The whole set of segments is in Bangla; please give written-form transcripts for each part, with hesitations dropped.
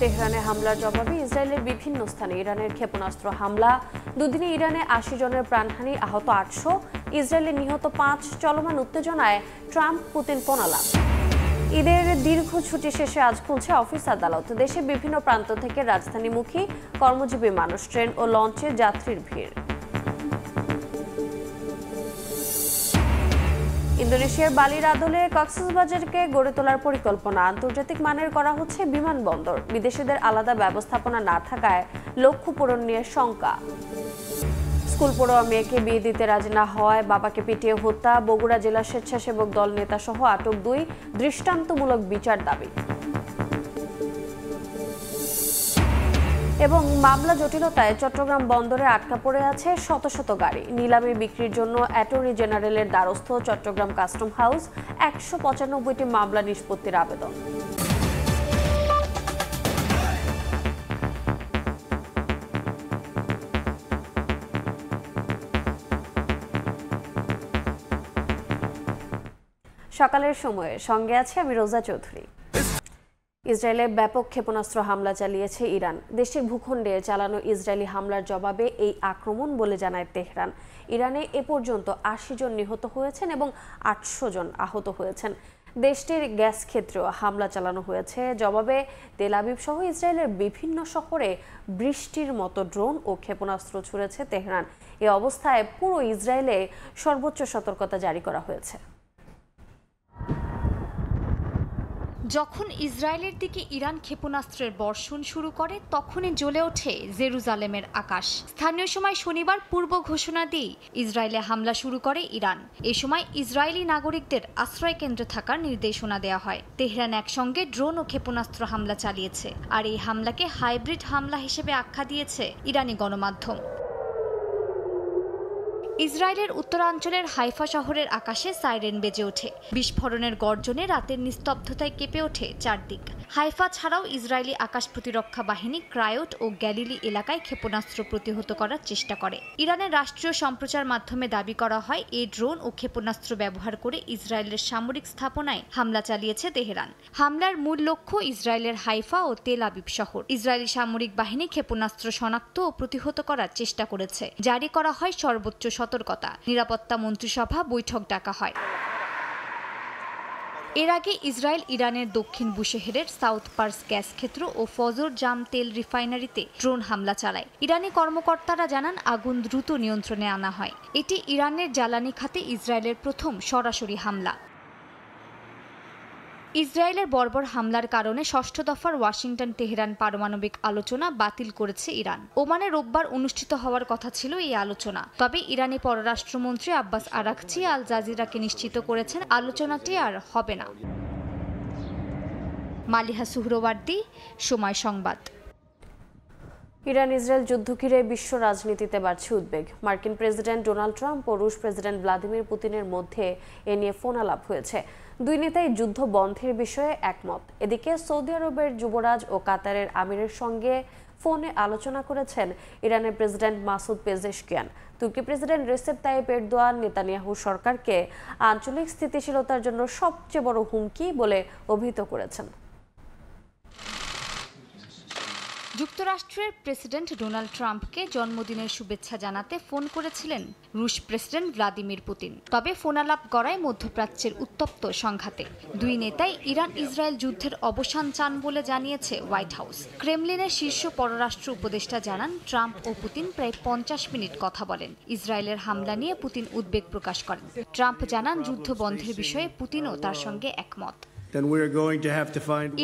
তেহরানে হামলার জবাবে ইসরায়েলের বিভিন্ন স্থানে ইরানের ক্ষেপণাস্ত্র হামলা। দুদিনে ইরানে ৮০ জনের প্রাণহানি, আহত ৮০০। ইসরায়েলের নিহত ৫। চলমান উত্তেজনায় ট্রাম্প পুতিন ফোনালাপ। ঈদের দীর্ঘ ছুটি শেষে আজ খুলছে অফিস আদালত। দেশের বিভিন্ন প্রান্ত থেকে রাজধানীমুখী কর্মজীবী মানুষ, ট্রেন ও লঞ্চে যাত্রীর ভিড়। ইন্দোনেশিয়ার বালির আদলে কক্সবাজারকে গড়ে তোলার পরিকল্পনা। আন্তর্জাতিক মানের করা হচ্ছে বিমানবন্দর। বিদেশিদের আলাদা ব্যবস্থাপনা না থাকায় লক্ষ্য পূরণ নিয়ে শঙ্কা। স্কুল পড়ুয়া মেয়েকে বিয়ে দিতে রাজি না হওয়ায় বাবাকে পিটিয়ে হত্যা। বগুড়া জেলা স্বেচ্ছাসেবক দল নেতা সহ আটক ২। দৃষ্টান্তমূলক বিচার দাবি। এবং মামলা জটিলতায় চট্টগ্রাম বন্দরে আটকা পড়ে আছে শত শত গাড়ি। নিলামে বিক্রির জন্য অ্যাটর্নি জেনারেলের দ্বারস্থ চট্টগ্রাম কাস্টম হাউস। ১৯৫টি মামলা নিষ্পত্তির আবেদন। সকালের সময়ে সঙ্গে আছে আমি রোজা চৌধুরী। ইসরায়েলে ব্যাপক ক্ষেপণাস্ত্র হামলা চালিয়েছে ইরান। দেশের ভূখণ্ডে চালানো ইসরায়েলি হামলার জবাবে এই আক্রমণ বলে জানায় তেহরান। ইরানে এ পর্যন্ত ৮০ জন নিহত হয়েছেন এবং ৮০০ জন আহত হয়েছেন। দেশটির গ্যাস ক্ষেত্রেও হামলা চালানো হয়েছে। জবাবে তেল আবিব সহ ইসরায়েলের বিভিন্ন শহরে বৃষ্টির মতো ড্রোন ও ক্ষেপণাস্ত্র ছুড়েছে তেহরান। এ অবস্থায় পুরো ইসরায়েলে সর্বোচ্চ সতর্কতা জারি করা হয়েছে। যখন ইসরায়েলের দিকে ইরান ক্ষেপণাস্ত্রের বর্ষণ শুরু করে তখনই জ্বলে ওঠে জেরুজালেমের আকাশ। স্থানীয় সময় শনিবার পূর্ব ঘোষণা দিয়ে ইসরায়েলে হামলা শুরু করে ইরান। এ সময় ইসরায়েলি নাগরিকদের আশ্রয় কেন্দ্রে থাকার নির্দেশনা দেওয়া হয়। তেহরান একসঙ্গে ড্রোন ও ক্ষেপণাস্ত্র হামলা চালিয়েছে, আর এই হামলাকে হাইব্রিড হামলা হিসেবে আখ্যা দিয়েছে ইরানি গণমাধ্যম। ইসরায়েলের উত্তরাঞ্চলের হাইফা শহরের আকাশে সাইরেন বেজে ওঠে। বিস্ফোরণের গর্জনে রাতের নিস্তব্ধতায় কেঁপে ওঠে চারদিক। হাইফা ছাড়াও ইসরায়েলি আকাশ প্রতিরক্ষা বাহিনী ক্রায়োট ও গ্যালিলি এলাকায় ক্ষেপণাস্ত্র প্রতিহত করার চেষ্টা করে। ইরানের রাষ্ট্রীয় সম্প্রচার মাধ্যমে দাবি করা হয় এই ড্রোন ও ক্ষেপণাস্ত্র ব্যবহার করে ইসরায়েলের সামরিক স্থাপনায় হামলা চালিয়েছে তেহরান। হামলার মূল লক্ষ্য ইসরায়েলের হাইফা ও তেল আবিব শহর। ইসরায়েলি সামরিক বাহিনী ক্ষেপণাস্ত্র শনাক্ত ও প্রতিহত করার চেষ্টা করেছে। জারি করা হয় সর্বোচ্চ সতর্কতা। নিরাপত্তা মন্ত্রিসভা বৈঠক ডাকা হয়। এর আগে ইসরায়েল ইরানের দক্ষিণ বুশেহেরের সাউথ পার্স গ্যাস ক্ষেত্র ও ফজর জাম তেল রিফাইনারিতে ড্রোন হামলা চালায়। ইরানি কর্মকর্তারা জানান আগুন দ্রুত নিয়ন্ত্রণে আনা হয়। এটি ইরানের জ্বালানি খাতে ইসরায়েলের প্রথম সরাসরি হামলা। ইসরায়েলের বর্বর হামলার কারণে ষষ্ঠ দফার ওয়াশিংটন তেহরান পারমাণবিক আলোচনা বাতিল করেছে ইরান। ওমানে রোববার অনুষ্ঠিত হওয়ার কথা ছিল এই আলোচনা। তবে ইরানি পররাষ্ট্রমন্ত্রী আব্বাস আরাকচি আল জাজিরাকে নিশ্চিত করেছেন আলোচনাটি আর হবে না। মালিহা সুহরওয়ার্দী, সময় সংবাদ। ইরান ইসরায়েল যুদ্ধ ঘিরে বিশ্ব রাজনীতিতে বাড়ছে উদ্বেগ। মার্কিন প্রেসিডেন্ট ডোনাল্ড ট্রাম্প ও রুশ প্রেসিডেন্ট ভ্লাদিমির পুতিনের মধ্যে এ নিয়ে ফোনালাপ হয়েছে। দুই নেতাই যুদ্ধ বন্ধের বিষয়ে একমত। এদিকে সৌদি আরবের যুবরাজ ও কাতারের আমিরের সঙ্গে ফোনে আলোচনা করেছেন ইরানের প্রেসিডেন্ট মাসুদ পেজেশকিয়ান। তুর্কি president Recep Tayyip Erdogan Netanyahu সরকারকে আঞ্চলিক স্থিতিশীলতার জন্য সবচেয়ে বড় হুমকি বলে অভিহিত করেছেন। যুক্তরাষ্ট্রের প্রেসিডেন্ট ডোনাল্ড ট্রাম্পকে জন্মদিনের শুভেচ্ছা জানাতে ফোন করেছিলেন রুশ প্রেসিডেন্ট ভ্লাদিমির পুতিন। তবে ফোনালাপ গড়ায় মধ্যপ্রাচ্যের উত্তপ্ত সংঘাতে। দুই নেতাই ইরান ইসরায়েল যুদ্ধের অবসান চান বলে জানিয়েছে হোয়াইট হাউস। ক্রেমলিনের শীর্ষ পররাষ্ট্র উপদেষ্টা জানান ট্রাম্প ও পুতিন প্রায় ৫০ মিনিট কথা বলেন। ইসরায়েলের হামলা নিয়ে পুতিন উদ্বেগ প্রকাশ করেন। ট্রাম্প জানান যুদ্ধ বন্ধের বিষয়ে পুতিনও তার সঙ্গে একমত।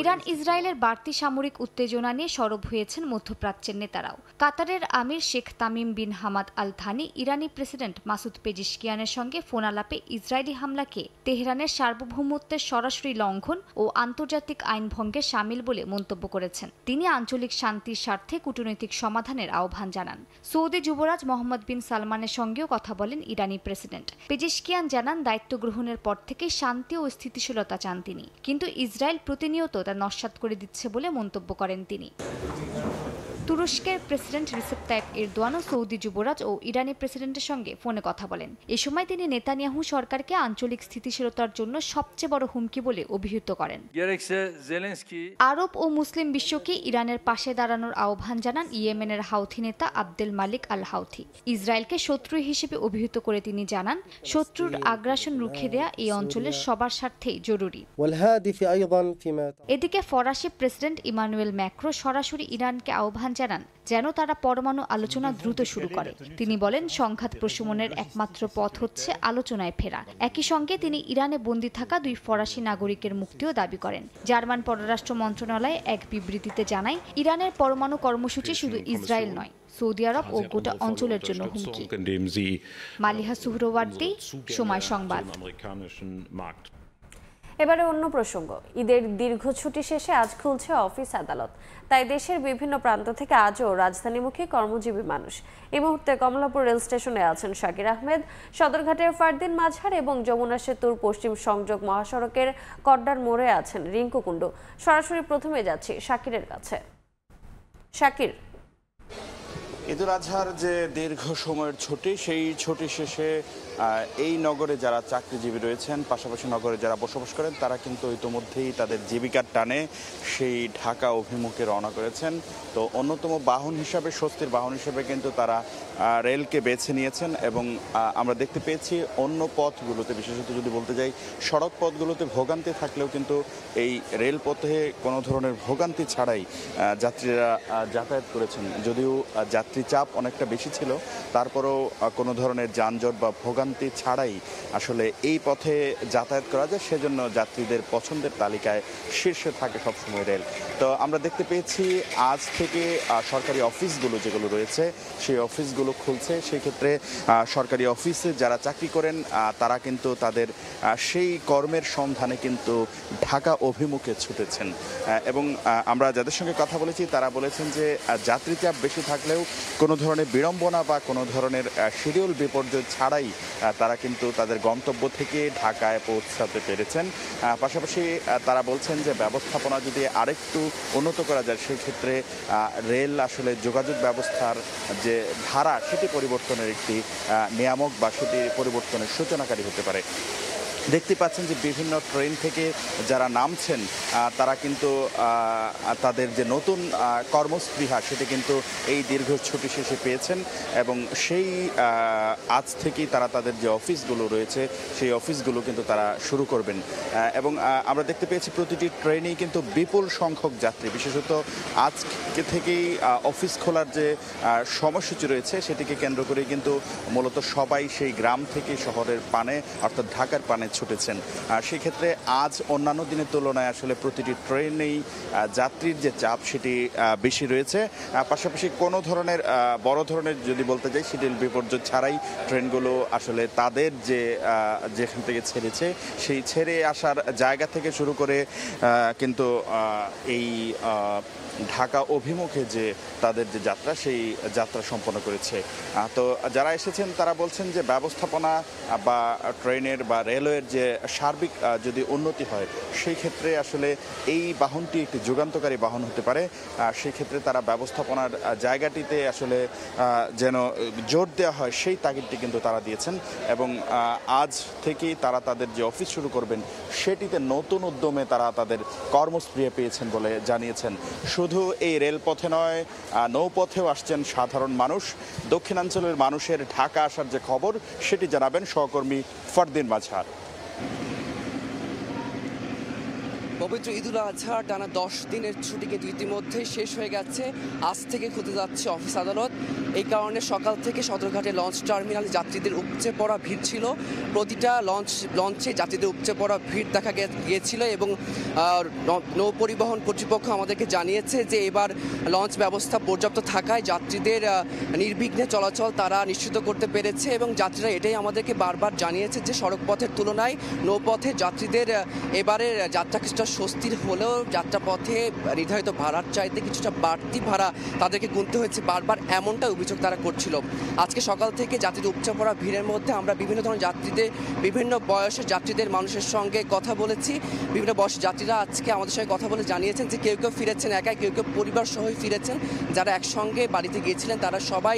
ইরান ইসরায়েলের বাড়তি সামরিক উত্তেজনা নিয়ে সরব হয়েছেন মধ্যপ্রাচ্যের নেতারাও। কাতারের আমির Sheikh Tamim bin Hamad Al Thani ইরানি প্রেসিডেন্ট মাসুদ পেজিশকিয়ানের সঙ্গে ফোনালাপে ইসরায়েলি হামলাকে তেহরানের সার্বভৌমত্বের সরাসরি লঙ্ঘন ও আন্তর্জাতিক আইন ভঙ্গের শামিল বলে মন্তব্য করেছেন। তিনি আঞ্চলিক শান্তির স্বার্থে কূটনৈতিক সমাধানের আহ্বান জানান। সৌদি যুবরাজ মোহাম্মদ বিন সালমানের সঙ্গেও কথা বলেন ইরানি প্রেসিডেন্ট। পেজিশকিয়ান জানান দায়িত্ব গ্রহণের পর থেকে শান্তি ও স্থিতিশীলতা চান তিনি, কিন্তু ইসরায়েল প্রতিনিয়ত তা নস্যাৎ করে দিচ্ছে বলে মন্তব্য করেন তিনি। তুরস্কের প্রেসিডেন্ট রিসেপ তাইপ এরদোয়ানও সৌদি যুবরাজ ও ইরানি প্রেসিডেন্টের সঙ্গে ফোনে কথা বলেন। এ সময় তিনি নেতানিয়াহু সরকারকে আঞ্চলিক স্থিতিশীলতার জন্য সবচেয়ে বড় হুমকি বলে অভিহিত করেন। আরব ও মুসলিম বিশ্বকে ইরানের পাশে দাঁড়ানোর আহ্বান জানান ইয়েমেনের হাউথি নেতা আবদেল মালিক আল হাউথি। ইসরায়েলকে শত্রু হিসেবে অভিহিত করে তিনি জানান, শত্রুর আগ্রাসন রুখে দেয়া এই অঞ্চলের সবার স্বার্থেই জরুরি। এদিকে ফরাসি প্রেসিডেন্ট ইমানুয়েল ম্যাক্রো সরাসরি ইরানকে আহ্বান জানান যেন তারা পরমাণু আলোচনা দ্রুত শুরু করে। তিনি বলেন, সংঘাত প্রশমনের একমাত্র পথ হচ্ছে আলোচনায় ফেরা। একই সঙ্গে তিনি ইরানে বন্দী থাকা 2 ফরাসি নাগরিকের মুক্তিও দাবি করেন। জার্মান পররাষ্ট্র মন্ত্রণালয় এক বিবৃতিতে জানায়, ইরানের পরমাণু কর্মসূচি শুধু ইসরায়েল নয়, সৌদি আরব ও গোটা অঞ্চলের জন্য হুমকি। মালিহা সুহরওয়ার্দী, সময় সংবাদ। এবারে অন্য প্রসঙ্গ। ঈদের দীর্ঘ ছুটি শেষে আজ খুলছে অফিস আদালত। তাই দেশের বিভিন্ন প্রান্ত থেকে আজও রাজধানীমুখী কর্মজীবী মানুষ। এই মুহূর্তে কমলাপুর রেল স্টেশনে আছেন শাকির আহমেদ, সদরঘাটের ফারদিন মাঝার এবং যমুনা সেতুর পশ্চিম সংযোগ মহাসড়কের কড্ডার মোড়ে আছেন রিঙ্কু কুণ্ডু। সরাসরি প্রথমে যাচ্ছি শাকিরের কাছে। শাকির, ঈদুল আজহার যে দীর্ঘ সময়ের ছুটি, সেই ছুটি শেষে এই নগরে যারা চাকরিজীবী রয়েছেন, পাশাপাশি নগরে যারা বসবাস করেন, তারা কিন্তু ইতোমধ্যেই তাদের জীবিকার টানে সেই ঢাকা অভিমুখে রওনা করেছেন। তো অন্যতম বাহন হিসাবে, স্বস্তির বাহন হিসেবে কিন্তু তারা রেলকে বেছে নিয়েছেন। এবং আমরা দেখতে পেয়েছি অন্য পথগুলোতে, বিশেষত যদি বলতে যাই সড়ক পথগুলোতে ভোগান্তি থাকলেও কিন্তু এই রেলপথে কোনো ধরনের ভোগান্তি ছাড়াই যাত্রীরা যাতায়াত করেছেন। যদিও যাত্রী চাপ অনেকটা বেশি ছিল, তারপরেও কোনো ধরনের যানজট বা ভোগান্তি ছাড়াই আসলে এই পথে যাতায়াত করা যায়। সেজন্য যাত্রীদের পছন্দের তালিকায় শীর্ষে থাকে সবসময় রেল। তো আমরা দেখতে পেয়েছি আজ থেকে সরকারি অফিসগুলো যেগুলো রয়েছে, সেই অফিসগুলো খুলছে। সেই ক্ষেত্রে সরকারি অফিসে যারা চাকরি করেন তারা কিন্তু তাদের সেই কর্মের সন্ধানে কিন্তু ঢাকা অভিমুখে ছুটেছেন। এবং আমরা যাদের সঙ্গে কথা বলেছি তারা বলেছেন যে যাত্রী চাপ বেশি থাকলেও কোনো ধরনের বিড়ম্বনা বা কোনো ধরনের শিডিউল বিপর্যয় ছাড়াই তারা কিন্তু তাদের গন্তব্য থেকে ঢাকায় পৌঁছাতে পেরেছেন। পাশাপাশি তারা বলছেন যে ব্যবস্থাপনা যদি আরেকটু উন্নত করা যায়, সেই ক্ষেত্রে রেল আসলে যোগাযোগ ব্যবস্থার যে ধারা, সেটি পরিবর্তনের একটি নিয়ামক বা সেটি পরিবর্তনের সূচনাকারী হতে পারে। দেখতে পাচ্ছেন যে বিভিন্ন ট্রেন থেকে যারা নামছেন তারা কিন্তু তাদের যে নতুন কর্মস্পৃহা, সেটি কিন্তু এই দীর্ঘ ছুটি শেষে পেয়েছেন। এবং সেই আজ থেকেই তারা তাদের যে অফিসগুলো রয়েছে, সেই অফিসগুলো কিন্তু তারা শুরু করবেন। এবং আমরা দেখতে পেয়েছি প্রতিটি ট্রেনেই কিন্তু বিপুল সংখ্যক যাত্রী, বিশেষত আজকে থেকেই অফিস খোলার যে সময়সূচি রয়েছে, সেটিকে কেন্দ্র করে কিন্তু মূলত সবাই সেই গ্রাম থেকে শহরের পানে অর্থাৎ ঢাকার পানে ছুটেছেন। সেই ক্ষেত্রে আজ অন্যান্য দিনের তুলনায় আসলে প্রতিটি ট্রেনেই যাত্রীর যে চাপ, সেটি বেশি রয়েছে। পাশাপাশি কোনো ধরনের বড় ধরনের যদি বলতে যাই শিডিউল বিপর্যয় ছাড়াই ট্রেনগুলো আসলে তাদের যেখান থেকে ছেড়েছে, সেই ছেড়ে আসার জায়গা থেকে শুরু করে কিন্তু এই ঢাকা অভিমুখে যে তাদের যে যাত্রা, সেই যাত্রা সম্পন্ন করেছে। তো যারা এসেছেন তারা বলছেন যে ব্যবস্থাপনা বা ট্রেনের বা রেলওয়ের যে সার্বিক যদি উন্নতি হয়, সেই ক্ষেত্রে আসলে এই বাহনটি একটি যুগান্তকারী বাহন হতে পারে। সেই ক্ষেত্রে তারা ব্যবস্থাপনার জায়গাটিতে আসলে যেন জোর দেওয়া হয়, সেই তাগিদটি কিন্তু তারা দিয়েছেন। এবং আজ থেকেই তারা তাদের যে অফিস শুরু করবেন, সেটিতে নতুন উদ্যমে তারা তাদের কর্মস্পৃহা পেয়েছেন বলে জানিয়েছেন। শুধু এই রেলপথে নয়, নৌপথেও আসছেন সাধারণ মানুষ। দক্ষিণাঞ্চলের মানুষের ঢাকা আসার যে খবর, সেটি জানাবেন সহকর্মী ফারদিন মাঝার। পবিত্র ঈদুল আজহা টানা 10 দিনের ছুটি কিন্তু ইতিমধ্যেই শেষ হয়ে গেছে। আজ থেকে খুলতে যাচ্ছে অফিস আদালত। এই কারণে সকাল থেকে সদরঘাটে লঞ্চ টার্মিনালে যাত্রীদের উপচে পড়া ভিড় ছিল। প্রতিটা লঞ্চে যাত্রীদের উপচে পড়া ভিড় দেখা গিয়েছিল। এবং নৌ পরিবহন কর্তৃপক্ষ আমাদেরকে জানিয়েছে যে এবার লঞ্চ ব্যবস্থা পর্যাপ্ত থাকায় যাত্রীদের নির্বিঘ্নে চলাচল তারা নিশ্চিত করতে পেরেছে। এবং যাত্রীরা এটাই আমাদেরকে বারবার জানিয়েছে যে সড়ক পথের তুলনায় নৌপথে যাত্রীদের এবারের যাত্রা কিছুটা স্বস্তির হলেও যাত্রাপথে নির্ধারিত ভাড়ার চাইতে কিছুটা বাড়তি ভাড়া তাদেরকে গুনতে হয়েছে বারবার, এমনটা অভিযোগ তারা করছিল। আজকে সকাল থেকে যাত্রীদের উপচে পড়া ভিড়ের মধ্যে আমরা বিভিন্ন ধরনের যাত্রীদের, বিভিন্ন বয়সের যাত্রীদের মানুষের সঙ্গে কথা বলেছি। বিভিন্ন বয়সের যাত্রীরা আজকে আমাদের সঙ্গে কথা বলে জানিয়েছেন যে কেউ কেউ ফিরেছেন একাই, কেউ কেউ পরিবার সহই ফিরেছেন। যারা একসঙ্গে বাড়িতে গিয়েছিলেন তারা সবাই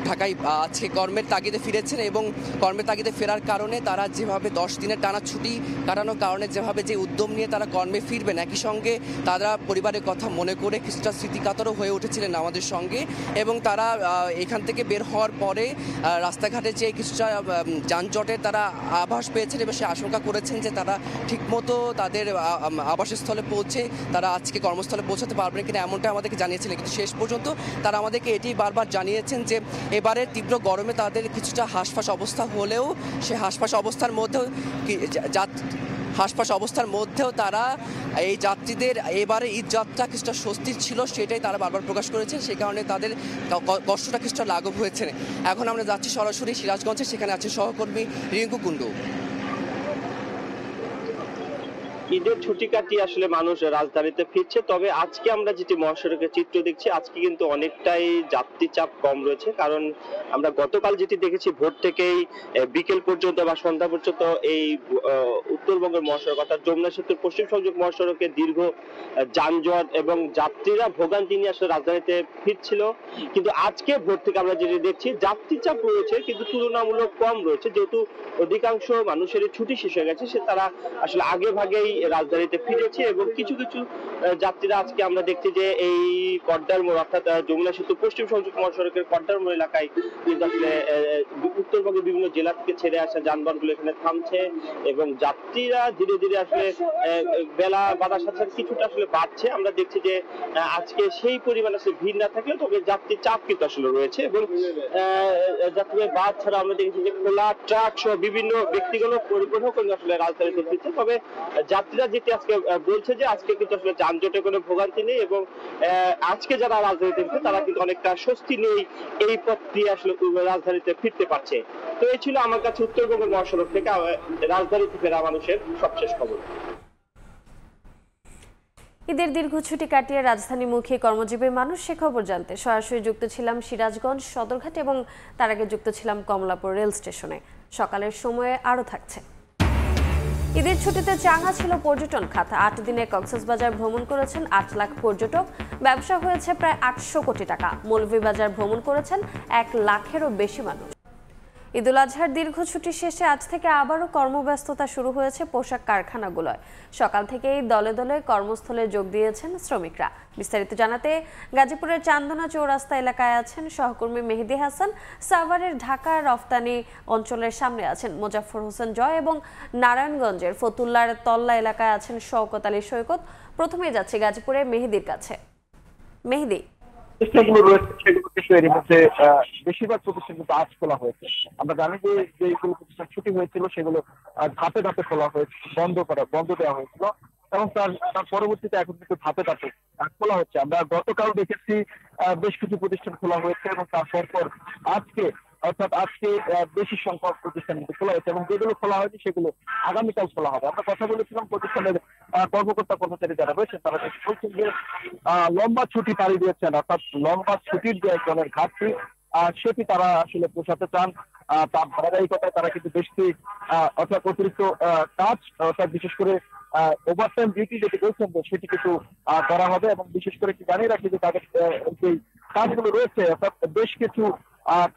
ঢাকায় আজকে কর্মের তাগিদে ফিরেছেন এবং কর্মের তাগিদে ফেরার কারণে তারা যেভাবে 10 দিনের টানা ছুটি কাটানোর কারণে যেভাবে যে উদ্যম নিয়ে তারা কর্মে ফিরবেন, একই সঙ্গে তারা পরিবারের কথা মনে করে কিছুটা স্মৃতিকাতরও হয়ে উঠেছিলেন আমাদের সঙ্গে। এবং তারা এখান থেকে বের হওয়ার পরে রাস্তাঘাটে যে কিছুটা যানজটের তারা আভাস পেয়েছেন এবং সে আশঙ্কা করেছেন যে তারা ঠিকমতো তাদের আবাসস্থলে পৌঁছে তারা আজকে কর্মস্থলে পৌঁছাতে পারবেন কিনা, এমনটা আমাদেরকে জানিয়েছিলেন। কিন্তু শেষ পর্যন্ত তারা আমাদেরকে এটি বারবার জানিয়েছেন যে এবারের তীব্র গরমে তাদের কিছুটা হাঁসফাঁস অবস্থা হলেও সে হাঁসফাঁস অবস্থার মধ্যেও তারা এই যাত্রীদের এবারে ঈদ যাত্রা কিছুটা স্বস্তির ছিল, সেটাই তারা বারবার প্রকাশ করেছেন। সেই কারণে তাদের কষ্টটা কিছুটা লাঘব হয়েছে। এখন আমরা যাচ্ছি সরাসরি সিরাজগঞ্জে, সেখানে আছে সহকর্মী রিঙ্কু কুণ্ডু। ঈদের ছুটি কাটিয়ে আসলে মানুষ রাজধানীতে ফিরছে, তবে আজকে আমরা যেটি মহাসড়কের চিত্র দেখছি আজকে কিন্তু অনেকটাই যাত্রী চাপ কম রয়েছে। কারণ আমরা গতকাল যেটি দেখেছি ভোর থেকেই বিকেল পর্যন্ত বা সন্ধ্যা পর্যন্ত এই উত্তরবঙ্গের মহাসড়ক অর্থাৎ যমুনা সেতুর পশ্চিম সংযোগ মহাসড়কে দীর্ঘ যানজট এবং যাত্রীরা ভোগান্তি নিয়ে আসলে রাজধানীতে ফিরছিল। কিন্তু আজকে ভোর থেকে আমরা যেটি দেখছি যাত্রী চাপ রয়েছে কিন্তু তুলনামূলক কম রয়েছে, যেহেতু অধিকাংশ মানুষের ছুটি শেষ হয়ে গেছে, সে তারা আসলে আগে ভাগেই রাজধানীতে ফিরেছে। এবং কিছু কিছু যাত্রীরা আজকে আমরা দেখছি যে এই কড্ডার মোড় অর্থাৎ যমুনা সেতু পশ্চিম সংযোগ মহাসড়কের কড্ডার মোড় এলাকায় কিন্তু আসলে উত্তরবঙ্গের বিভিন্ন জেলা থেকে ছেড়ে আসা যানবাহনগুলো এখানে থামছে এবং যাত্রীরা ধীরে ধীরে আসলে বেলা বাড়ার সাথে সাথে কিছুটা আসলে বাড়ছে। আমরা দেখছি যে আজকে সেই পরিমাণ আসলে ভিড় না থাকলেও তবে যাত্রী চাপ কিন্তু আসলে রয়েছে এবং যাত্রীদের বাস ছাড়া আমরা দেখছি যে খোলা ট্রাক সহ বিভিন্ন ব্যক্তিগত পরিবহন কিন্তু আসলে রাজধানীতে ফিরছে। তবে যাত্রীরা যেটি আজকে বলছে যে আজকে কিন্তু আসলে যানজটে কোনো ভোগান্তি নেই এবং আজকে যারা রাজধানীতে ফিরছে তারা কিন্তু অনেকটা স্বস্তি নিয়ে এই পথ দিয়ে আসলে রাজধানীতে ফিরতে পারছে। তো এই ছিল আমার কাছে উত্তরবঙ্গের মহাসড়ক থেকে রাজধানীতে ফেরা মানুষের সবশেষ খবর। ঈদের দীর্ঘ ছুটি কাটিয়ে রাজধানীমুখী কর্মজীবী মানুষ সে খবর জানতে সরাসরি যুক্ত ছিলাম সিরাজগঞ্জ সদরঘাট এবং তার আগে যুক্ত ছিলাম কমলাপুর রেল স্টেশনে। সকালের সময়ে আরও থাকছে। ঈদের ছুটিতে চাঙ্গা ছিল পর্যটন খাত। 8 দিনে কক্সবাজার ভ্রমণ করেছেন 8 লাখ পর্যটক। ব্যবসা হয়েছে প্রায় 800 কোটি টাকা। মৌলভীবাজার ভ্রমণ করেছেন 1 লাখেরও বেশি মানুষ। ঈদুল আজহার দীর্ঘ ছুটি শেষে আজ থেকে আবারও কর্মব্যস্ততা শুরু হয়েছে পোশাক কারখানাগুলোয়। সকাল থেকেই দলে দলে কর্মস্থলে যোগ দিয়েছেন শ্রমিকরা। বিস্তারিত জানাতে গাজীপুরের চান্দনা চৌরাস্তা এলাকায় আছেন সহকর্মী মেহেদি হাসান, সাভারের ঢাকা রফতানি অঞ্চলের সামনে আছেন মোজাফফর হোসেন জয় এবং নারায়ণগঞ্জের ফতুল্লার তল্লা এলাকায় আছেন শওকত আলী সৈকত। প্রথমেই যাচ্ছে গাজীপুরে মেহেদির কাছে। মেহেদি, প্রতিষ্ঠানগুলো রয়েছে সেগুলো কিন্তু এর মধ্যে বেশিরভাগ প্রতিষ্ঠান কিন্তু আজ খোলা হয়েছে। আমরা জানি যে যেগুলো প্রতিষ্ঠান ছুটি হয়েছিল সেগুলো ধাপে ধাপে খোলা হয়েছে, বন্ধ দেওয়া হয়েছিল এবং তার পরবর্তীতে এখন কিন্তু ধাপে ধাপে খোলা হচ্ছে। আমরা গতকাল দেখেছি বেশ কিছু প্রতিষ্ঠান খোলা হয়েছে এবং তারপর আজকে বেশি সংখ্যক প্রতিষ্ঠান কিন্তু খোলা হয়েছে এবং যেগুলো খোলা হয়নি সেগুলো আগামীকাল খোলা হবে। আমরা কথা বলেছিলাম প্রতিষ্ঠানের কর্মকর্তা কর্মচারী যারা রয়েছেন তারা বলছেন যে লম্বা ছুটি পাড়ি দিয়েছেন, অর্থাৎ লম্বা ছুটির যে একজনের ঘাটতি সেটি তারা আসলে পোষাতে চান। তার ধারাবাহিকতায় তারা কিন্তু বেশি অর্থাৎ অতিরিক্ত কাজ অর্থাৎ বিশেষ করে ওভারটাইম ডিউটি যেটি বলছেন সেটি কিন্তু করা হবে এবং বিশেষ করে কি জানিয়ে রাখি যে তাদের যে কাজগুলো রয়েছে অর্থাৎ বেশ কিছু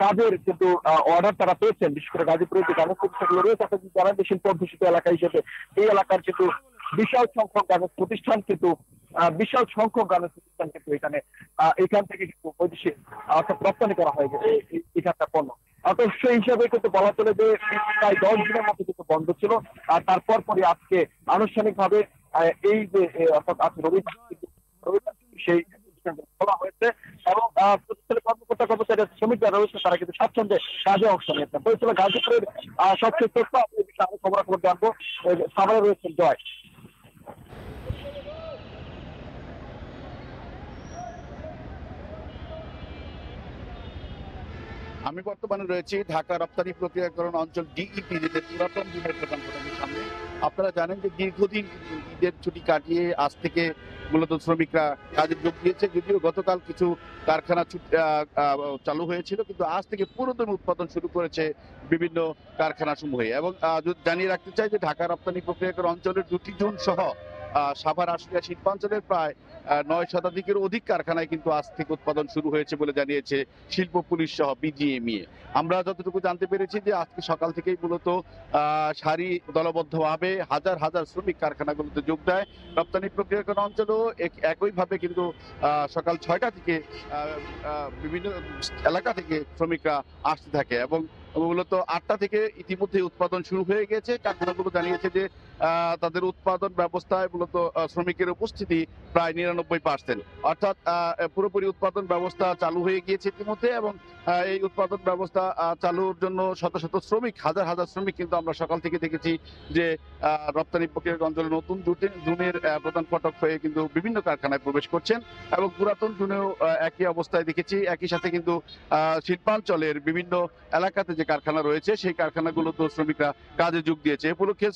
কাজের কিন্তু অর্ডার তারা পেয়েছেন। বিশেষ করে গাজীপুরের যে গার্মেন্টস প্রতিষ্ঠানগুলো রয়েছে অর্থাৎ জানেন যে শিল্প অধ্যুষিত এলাকা হিসেবে এই এলাকার কিন্তু বিশাল সংখ্যক গার্মেন্টস প্রতিষ্ঠান কিন্তু এখান থেকে কিন্তু বৈদেশিক অর্থাৎ রপ্তানি করা হয় এখানকার পণ্য। অর্থাৎ সেই হিসাবে কিন্তু বলা চলে যে প্রায় 10 দিনের মতো কিন্তু বন্ধ ছিল। আর তারপর পরে আজকে আনুষ্ঠানিকভাবে এই যে অর্থাৎ আজ রবিবার সেই খোলা হয়েছে এবং প্রতিষ্ঠানের কর্মকর্তা কর্মচারী শ্রমিক যারা রয়েছে তারা কিন্তু স্বাচ্ছন্দ্যে কাজে অংশ নিয়েছেন। তো ছিল গাজীপুরের সবচেয়ে তথ্য এই বিষয়ে আরো খবরাখবর জানবো। সাভারে রয়েছেন জয়। আমি বর্তমানে রয়েছি ঢাকা রপ্তানি প্রক্রিয়াকরণ অঞ্চল ডিইপি পুরাতন ডিমের প্রধান ফটকের সামনে। আপনারা জানেন যে দীর্ঘদিন ঈদের ছুটি কাটিয়ে আজ থেকে মূলত শ্রমিকরা কাজে যোগ দিয়েছে। যদিও গতকাল কিছু কারখানা চালু হয়েছিল, কিন্তু আজ থেকে পুরোদম উৎপাদন শুরু করেছে বিভিন্ন কারখানা সমূহে। এবং জানিয়ে রাখতে চাই যে ঢাকা রপ্তানি প্রক্রিয়াকরণ অঞ্চলের 2টি জোন সহ সাভার আশুলিয়া শিল্পাঞ্চলের প্রায় 9 শতাধিকের অধিক কারখানায় কিন্তু আজ থেকে উৎপাদন শুরু হয়েছে বলে জানিয়েছে শিল্প পুলিশ সহ বিজিএমইএ। আমরা যতটুকু জানতে পেরেছি যে আজকে সকাল থেকেই মূলত সারি দলবদ্ধভাবে হাজার হাজার শ্রমিক কারখানাগুলোতে যোগ দেয়। রপ্তানি প্রক্রিয়াকরণ অঞ্চলেও একইভাবে কিন্তু সকাল 6টা থেকে বিভিন্ন এলাকা থেকে শ্রমিকরা আসতে থাকে এবং মূলত 8টা থেকে ইতিমধ্যে উৎপাদন শুরু হয়ে গেছে। কারখানাগুলো জানিয়েছে যে তাদের উৎপাদন ব্যবস্থায় মূলত শ্রমিকের উপস্থিতি প্রায় 99%, অর্থাৎ পুরোপুরি উৎপাদন ব্যবস্থা চালু হয়ে গিয়েছে ইতিমধ্যে। এবং এই উৎপাদন ব্যবস্থা চালুর জন্য শত শত শ্রমিক, হাজার হাজার শ্রমিক কিন্তু আমরা সকাল থেকে দেখেছি যে রপ্তানি প্রক্রিয়া অঞ্চলের নতুন জোনের প্রধান ফটক হয়ে কিন্তু বিভিন্ন কারখানায় প্রবেশ করছেন এবং পুরাতন জোনেও একই অবস্থায় দেখেছি। একই সাথে কিন্তু শিল্পাঞ্চলের বিভিন্ন এলাকাতে যে কারখানা রয়েছে সেই কারখানাগুলোতে শ্রমিকরা কাজে যোগ দিয়েছে। এ উপলক্ষে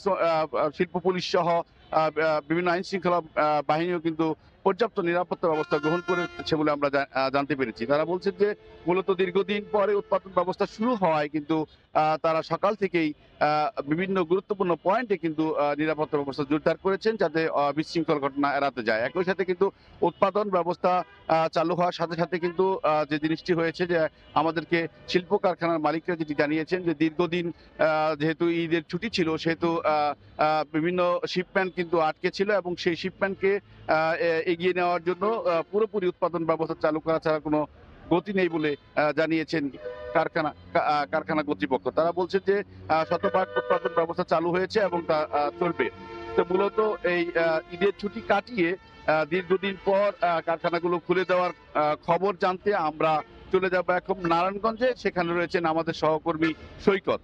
শিল্প পুলিশ সহ বিভিন্ন আইন শৃঙ্খলা বাহিনীও কিন্তু পর্যাপ্ত নিরাপত্তা ব্যবস্থা গ্রহণ করেছে বলে আমরা জানতে পেরেছি। তারা বলছেন যে মূলত দীর্ঘদিন পরে উৎপাদন ব্যবস্থা শুরু হওয়ায় কিন্তু তারা সকাল থেকেই বিভিন্ন গুরুত্বপূর্ণ পয়েন্টে কিন্তু নিরাপত্তা ব্যবস্থা জোরদার করেছেন যাতে বিশৃঙ্খল ঘটনা এড়াতে যায়। একই সাথে কিন্তু উৎপাদন ব্যবস্থা চালু হওয়ার সাথে সাথে কিন্তু যে জিনিসটি হয়েছে যে আমাদেরকে শিল্প কারখানার মালিকরা যেটি জানিয়েছেন যে দীর্ঘদিন যেহেতু ঈদের ছুটি ছিল সেহেতু বিভিন্ন শিপমেন্ট কিন্তু আটকে ছিল এবং সেই শিপমেন্টকে এগিয়ে নেওয়ার জন্য পুরোপুরি উৎপাদন ব্যবস্থা চালু করা ছাড়া কোনো গতি নেই বলে জানিয়েছেন কারখানা কর্তৃপক্ষ। তারা বলছেন যে শতভাগ উৎপাদন ব্যবস্থা চালু হয়েছে এবং তা চলবে। তো মূলত এই ঈদের ছুটি কাটিয়ে দীর্ঘদিন পর কারখানাগুলো খুলে দেওয়ার খবর জানতে আমরা চলে যাব এখন নারায়ণগঞ্জে। সেখানে রয়েছেন আমাদের সহকর্মী সৈকত।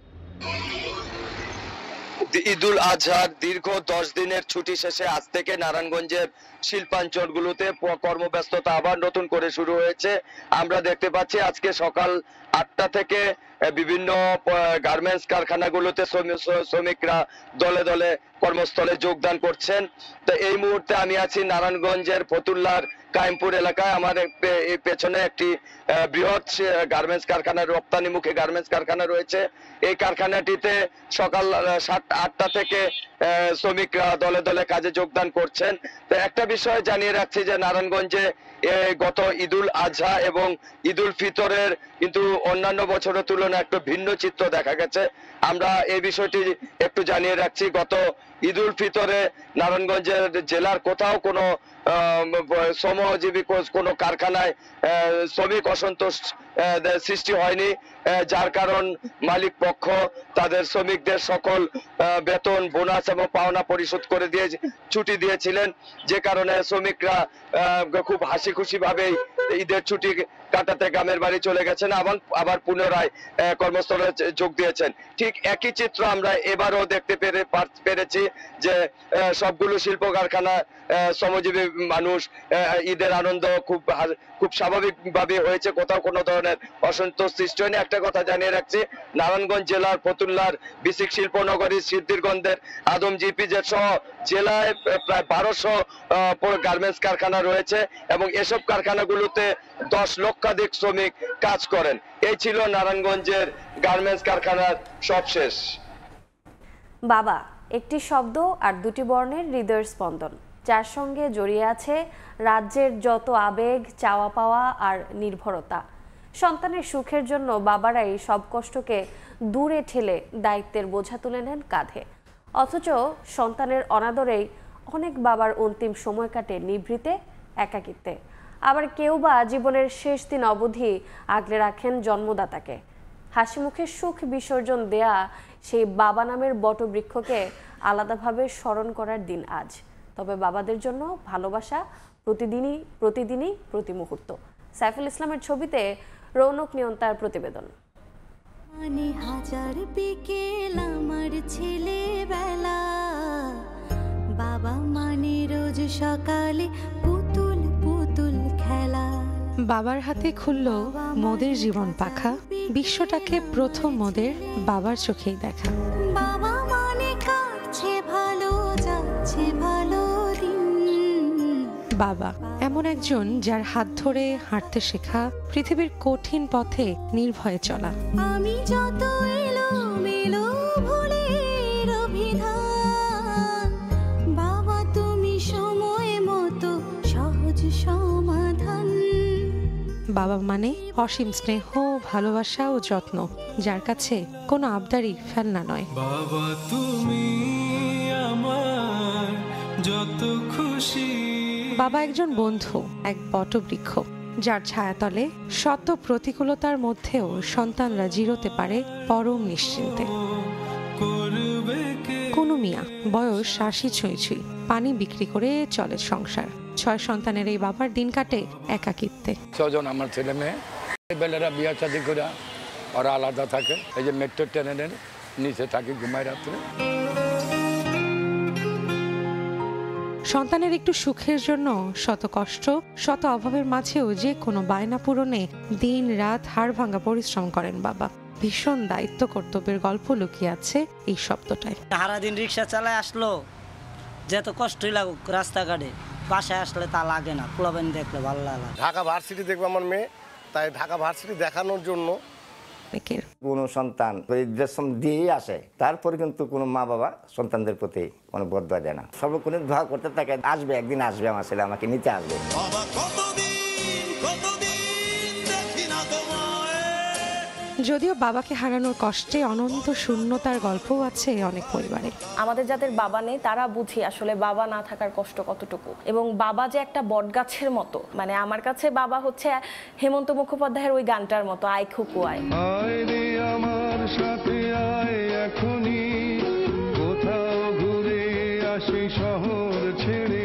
ঈদুল আজহার দীর্ঘ 10 দিনের ছুটি শেষে আজ থেকে নারায়ণগঞ্জের শিল্পাঞ্চলগুলোতে কর্মব্যস্ততা আবার নতুন করে শুরু হয়েছে। আমরা দেখতে পাচ্ছি আজকে সকাল 8টা থেকে বিভিন্ন গার্মেন্টস কারখানাগুলোতে শ্রমিকরা দলে দলে কর্মস্থলে যোগদান করছেন। তো এই মুহূর্তে আমি আছি নারায়ণগঞ্জের ফতুল্লার কায়েমপুর এলাকায়। আমার পেছনে একটি বৃহৎ গার্মেন্টস কারখানা, রপ্তানিমুখী গার্মেন্টস কারখানা রয়েছে। এই কারখানাটিতে সকাল 8টা থেকে শ্রমিকরা দলে দলে কাজে যোগদান করছেন। তো একটা বিষয় জানিয়ে রাখছি যে নারায়ণগঞ্জে গত ঈদুল আজহা এবং ঈদুল ফিতরের কিন্তু অন্যান্য বছরের তুলনায় একটু ভিন্ন চিত্র দেখা গেছে। আমরা এই বিষয়টি একটু জানিয়ে রাখছি। গত ঈদুল ফিতরে নারায়ণগঞ্জের জেলার কোথাও কোনো শ্রমজীবী কোনো কারখানায় শ্রমিক অসন্তোষ সৃষ্টি হয়নি, যার কারণ মালিক পক্ষ তাদের শ্রমিকদের সকল বেতন, বোনাস এবং পাওনা পরিশোধ করে দিয়ে ছুটি দিয়েছিলেন, যে কারণে শ্রমিকরা খুব হাসি খুশি ভাবেই ঈদের ছুটি কাটাতে গ্রামের বাড়ি চলে গেছেন এবং আবার পুনরায় কর্মস্থলে যোগ দিয়েছেন। ঠিক একই চিত্র আমরা এবারও দেখতে পেরেছি যে সবগুলো শিল্প কারখানা শ্রমজীবী মানুষ ঈদের আনন্দ খুব স্বাভাবিকভাবে হয়েছে, কোথাও কোনো ধরনের অসন্তোষ সৃষ্টি হয়নি। একটা কথা জানিয়ে রাখছি, নারায়ণগঞ্জ জেলার ফতুল্লার বিসিক শিল্পনগরী, সিদ্ধিরগঞ্জের আদম জিপিজেড সহ জেলায় প্রায় 1200 গার্মেন্টস কারখানা রয়েছে এবং এসব কারখানাগুলোতে 10 লক্ষাধিক শ্রমিক কাজ করেন। এই ছিল নারায়ণগঞ্জের গার্মেন্টস কারখানার সবশেষ। বাবা একটি শব্দ আর দুটি বর্ণের হৃদয়ের স্পন্দন, যার সঙ্গে জড়িয়ে আছে রাজ্যের যত আবেগ, চাওয়া পাওয়া আর নির্ভরতা। সন্তানের সুখের জন্য বাবারাই সব কষ্টকে দূরে ঠেলে দায়িত্বের বোঝা তুলে নেন কাঁধে। অথচ সন্তানের অনাদরেই অনেক বাবার অন্তিম সময় কাটে নিভৃতে, একাকিত্বে। আবার কেউ বা জীবনের শেষ দিন অবধি আগলে রাখেন জন্মদাতাকে। হাসি মুখে সুখ বিসর্জন দেয়া সেই বাবা নামের বটবৃক্ষকে আলাদাভাবে স্মরণ করার দিন আজ। তবে বাবাদের জন্য ভালোবাসা প্রতিদিনই প্রতি মুহূর্ত। সাইফুল ইসলামের ছবিতে রৌনক নিয়ন্তার প্রতিবেদন। হাজার বিকেল আমার ছেলেবেলা, বাবা মানে রোজ সকালে পুতুল পুতুল খেলা। বাবার হাতে খুলল মোদের জীবন পাখা, বিশ্বটাকে প্রথম মোদের বাবার চোখেই দেখা। বাবা মানে কাছে ভালো আছে ভালো দিন। বাবা এমন একজন যার হাত ধরে হাঁটতে শেখা, পৃথিবীর কঠিন পথে নির্ভয়ে চলা। আমি যত এলোমেলো ভুলের অভিধান, বাবা তুমি সময় মতো সহজ সমাধান। বাবা মানে অসীম স্নেহ, ভালোবাসা ও যত্ন, যার কাছে কোনো আবদারই ফেলনা নয়। বাবা তুমি আমার যত খুশি। বাবা একজন বন্ধু, এক বটবৃক্ষ, যার ছায়াতলে শত প্রতিকূলতার মধ্যেও সন্তানরা জিরোতে পারে পরম নিশ্চিন্তে। কুনু মিয়া, বয়স ৮০ ছুঁই, পানি বিক্রি করে চলে সংসার। ৬ সন্তানের এই বাবার দিন কাটে একাকিত্বে। ৬ জন আমার ছেলে মেয়ে, বেলারা বিয়া শাদি করে ওরা আলাদা থাকে। এই যে মেট্রো ট্রেনের নিচে থাকি, ঘুমায় রাত্রে। সন্তানের একটু সুখের জন্য শত কষ্ট, শত অভাবের মাঝেও যে কোনো বায়না পূরণে দিন রাত হাড় ভাঙা পরিশ্রম করেন বাবা। ভীষণ দায়িত্ব কর্তব্যের গল্প লুকিয়ে আছে এই শব্দটায়। সারাদিন রিক্সা চালায় আসলো, যত কষ্টই লাগুক রাস্তাঘাটে, বাসায় আসলে তা লাগে না, পোলাবেন দেখলে ভালো লাগে। ঢাকা ভার্সিটি দেখবো আমার মেয়ে, তাই ঢাকা ভার্সিটি দেখানোর জন্য কোনো সন্তান পরিশ্রম দিয়েই আসে, তারপরে কিন্তু কোনো মা বাবা সন্তানদের প্রতি কোনো বদয়া দেয় না। সর্বক্ষণ দোয়া করতে থাকে, আসবে একদিন আসবে আমার ছেলে, আমাকে নিতে আসবে। যদিও বাবাকে হারানোর কষ্টে অনন্ত শূন্যতার গল্পও আছে অনেক পরিবারে। আমাদের যাদের বাবা নেই তারা বুঝি আসলে বাবা না থাকার কষ্ট কতটুকু, এবং বাবা যে একটা বটগাছের মতো। মানে আমার কাছে বাবা হচ্ছে হেমন্ত মুখোপাধ্যায়ের ওই গানটার মতো, আয় খুকু আয়। আমার সাথে আয় এখনি, কোথাও ঘুরে আসি শহর ছেড়ে।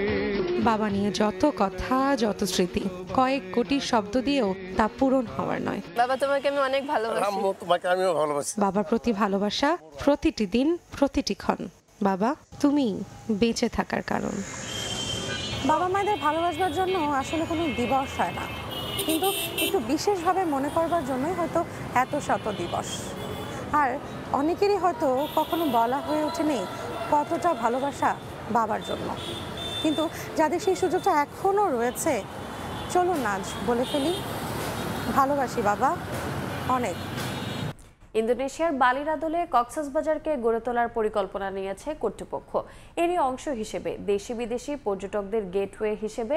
বাবা নিয়ে যত কথা, যত স্মৃতি, কয়েক কোটি শব্দ দিয়েও তা পূরণ হওয়ার নয়। বাবা তোমাকে আমি অনেক ভালোবাসি। তোমাকে আমিও ভালোবাসি। বাবার প্রতি ভালোবাসা প্রতিটি দিন, প্রতিটি ক্ষণ। বাবা তুমি বেঁচে থাকার কারণ। বাবা মায়েদের ভালোবাসবার জন্য আসলে কোনো দিবস হয় না, কিন্তু একটু বিশেষভাবে মনে করবার জন্যই হয়তো এত শত দিবস। আর অনেকেরই হয়তো কখনো বলা হয়ে ওঠেনি কতটা ভালোবাসা বাবার জন্য, কিন্তু যাদের সেই সুযোগটা এখনও রয়েছে, চলুন আজ বলে ফেলি, ভালোবাসি বাবা অনেক। ইন্দোনেশিয়ার বালির আদলে কক্সবাজারকে গড়ে তোলার পরিকল্পনা নিয়েছে কর্তৃপক্ষ। এরই অংশ হিসেবে দেশি বিদেশি পর্যটকদের গেটওয়ে হিসেবে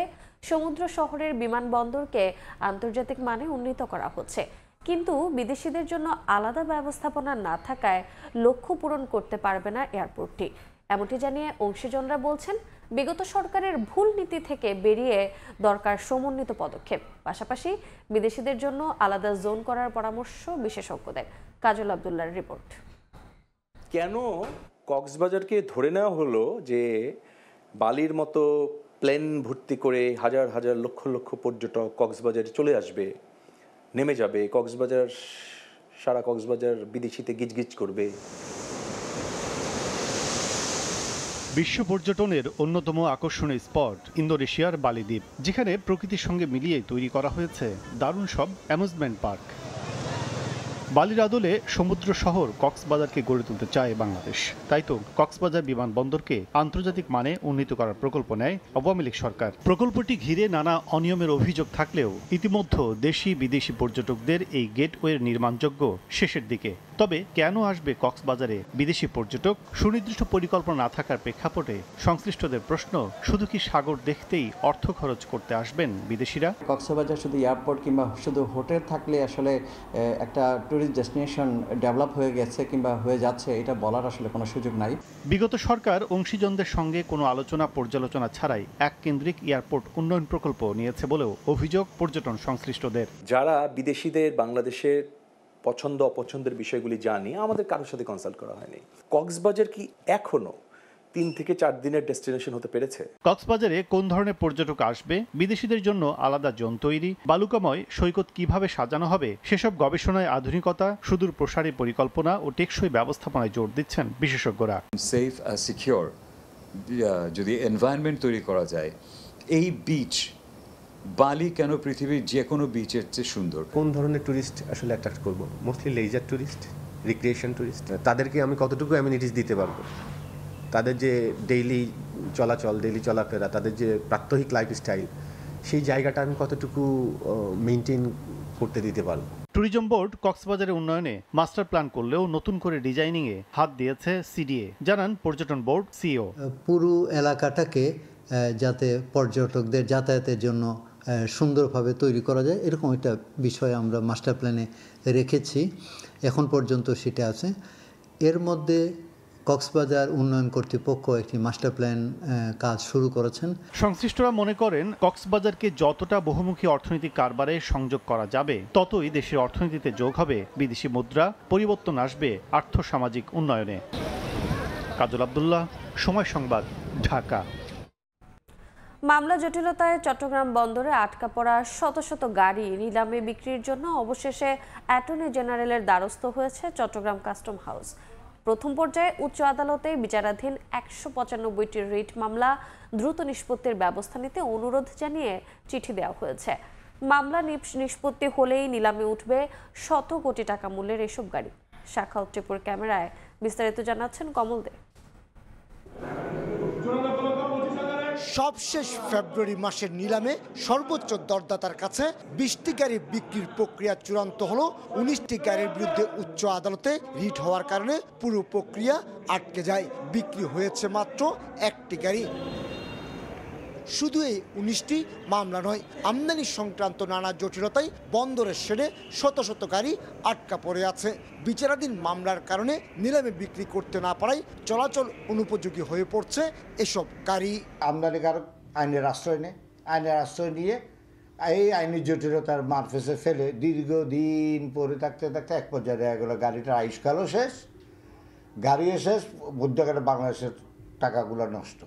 সমুদ্র শহরের বিমানবন্দরকে আন্তর্জাতিক মানে উন্নীত করা হচ্ছে। কিন্তু বিদেশিদের জন্য আলাদা ব্যবস্থাপনা না থাকায় লক্ষ্য পূরণ করতে পারবে না এয়ারপোর্টটি। এমনটি জানিয়ে অংশীজনরা বলছেন, বিগত সরকারের ভুল নীতি থেকে বেরিয়ে দরকার সমন্বিত পদক্ষেপ। পাশাপাশি বিদেশিদের জন্য আলাদা জোন করার পরামর্শ বিশেষজ্ঞদের। কাজল আব্দুল্লাহর রিপোর্ট। কেন কক্সবাজারকে ধরে নেওয়া হলো যে বালির মতো প্লেন ভর্তি করে হাজার হাজার লক্ষ লক্ষ পর্যটক কক্সবাজারে চলে আসবে, নেমে যাবে কক্সবাজার, সারা কক্সবাজার বিদেশিতে গিজগিজ করবে? বিশ্ব পর্যটনের অন্যতম আকর্ষণীয় স্পট ইন্দোনেশিয়ার বালি দ্বীপ, যেখানে প্রকৃতির সঙ্গে মিলিয়ে তৈরি করা হয়েছে দারুণ সব অ্যামিউজমেন্ট পার্ক। বালির আদলে সমুদ্র শহর কক্সবাজারকে গড়ে তুলতে চায় বাংলাদেশ। তাই তো কক্সবাজার বিমানবন্দরকে আন্তর্জাতিক মানে উন্নীত করার প্রকল্প নেয় আওয়ামী লীগ সরকার। প্রকল্পটি ঘিরে নানা অনিয়মের অভিযোগ থাকলেও ইতিমধ্যে দেশি বিদেশি পর্যটকদের এই গেটওয়ের নির্মাণযোগ্য শেষের দিকে। তবে কেন আসবে কক্সবাজারে বিদেশি পর্যটক? সুনির্দিষ্ট পরিকল্পনা না থাকার প্রেক্ষাপটে সংশ্লিষ্টদের প্রশ্ন, শুধু কি সাগর দেখতেই অর্থ খরচ করতে আসবেন বিদেশিরা? কক্সবাজার শুধু এয়ারপোর্ট কিংবা শুধু হোটেল থাকলে আসলে একটা ট্যুরিস্ট ডেস্টিনেশন ডেভেলপ হয়ে গেছে কিংবা হয়ে যাচ্ছে এটা বলার আসলে কোনো সুযোগ নাই। বিগত সরকার অংশীজনদের সঙ্গে কোনো আলোচনা পর্যালোচনা ছাড়াই এক কেন্দ্রিক এয়ারপোর্ট উন্নয়ন প্রকল্প নিয়েছে বলেও অভিযোগ পর্যটন সংশ্লিষ্টদের। যারা বিদেশিদের বাংলাদেশের পছন্দ অপছন্দের বিষয়গুলি জানি, আমাদের কারোর সাথে কনসাল্ট করা হয়নি। কক্সবাজার কি এখনো 3 থেকে 4 দিনের ডেস্টিনেশন হতে পেরেছে? কক্সবাজারে কোন ধরনের পর্যটক আসবে, বিদেশিদের জন্য আলাদা জোন তৈরি, বালুকাময় সৈকত কিভাবে সাজানো হবে, সেসব গবেষণায় আধুনিকতা, সুদূর প্রসারী পরিকল্পনা ও টেকসই ব্যবস্থাপনায় জোর দিচ্ছেন বিশেষজ্ঞরা। সেফ সিকিউর যদি এনভায়রনমেন্ট তৈরি করা যায়, এই বিচ বালি কেন পৃথিবীর যে কোনো বিচের চেয়ে সুন্দর। কোন ধরনের টুরিস্ট আসলে অ্যাট্রাক্ট করব? Mostly leisure tourist, recreation tourist. তাদেরকে আমি কতটুকু অ্যামিনিটিস দিতে পারবো, তাদের যে ডেইলি চলাচল, ডেইলি চলাফেরা, তাদের যে প্রাত্যহিক লাইফস্টাইল, সেই জায়গাটা আমি কতটুকু মেনটেন করতে দিতে পারব। ট্যুরিজম বোর্ড কক্সবাজারের উন্নয়নে মাস্টার প্ল্যান করলেও নতুন করে ডিজাইনিংয়ে হাত দিয়েছে সিডিএ, জানান পর্যটন বোর্ড সিইও। পুরো এলাকাটাকে যাতে পর্যটকদের যাতায়াতের জন্য সুন্দরভাবে তৈরি করা যায় এরকম একটা বিষয় আমরা মাস্টার প্ল্যানে রেখেছি, এখন পর্যন্ত সেটা আছে। এর মধ্যে কক্সবাজার উন্নয়ন কর্তৃপক্ষ একটি মাস্টার প্ল্যান কাজ শুরু করেছেন। সংশ্লিষ্টরা মনে করেন কক্সবাজারকে যতটা বহুমুখী অর্থনৈতিক কারবারে সংযোগ করা যাবে ততই দেশের অর্থনীতিতে যোগ হবে বিদেশি মুদ্রা, পরিবর্তন আসবে আর্থসামাজিক উন্নয়নে। কাজল আব্দুল্লাহ, সময় সংবাদ, ঢাকা। মামলা জটিলতায় চট্টগ্রাম বন্দরে আটকা পড়া শত শত গাড়ি নিলামে বিক্রির জন্য অবশেষে অ্যাটর্নি জেনারেলের দ্বারস্থ হয়েছে চট্টগ্রাম কাস্টম হাউস। প্রথম পর্যায়ে উচ্চ আদালতে বিচারাধীন ১৯৫টি রিট মামলা দ্রুত নিষ্পত্তির ব্যবস্থা নিতে অনুরোধ জানিয়ে চিঠি দেওয়া হয়েছে। মামলা নিষ্পত্তি হলেই নিলামে উঠবে শত কোটি টাকা মূল্যের এসব গাড়ি। শাখা ত্রিপুর ক্যামেরায় বিস্তারিত জানাচ্ছেন কমল দে। সবশেষ ফেব্রুয়ারি মাসের নিলামে সর্বোচ্চ দরদাতার কাছে ২০টি গাড়ি বিক্রির প্রক্রিয়া চূড়ান্ত হলো। ১৯টি গাড়ির বিরুদ্ধে উচ্চ আদালতে রিট হওয়ার কারণে পুরো প্রক্রিয়া আটকে যায়। বিক্রি হয়েছে মাত্র একটি গাড়ি। শুধু এই ১৯টি মামলা নয়, আমদানি সংক্রান্ত নানা জটিলতায় বন্দরের শেডে শত শত গাড়ি আটকা পড়ে আছে। বিচারাধীন মামলার কারণে নিলামে বিক্রি করতে না পারায় চলাচল অনুপযোগী হয়ে পড়ছে এসব গাড়ি। আমদানিকারক আইনের আশ্রয় নেয়, আইনের আশ্রয় নিয়ে এই আইনি জটিলতার মারফেসে ফেলে দীর্ঘদিন পরে থাকতে থাকতে এক পর্যায়ে দেখা গেলো গাড়িটার আয়ুষ্কালও শেষ, গাড়িও শেষ, মধ্যকালে বাংলাদেশের টাকাগুলো নষ্ট।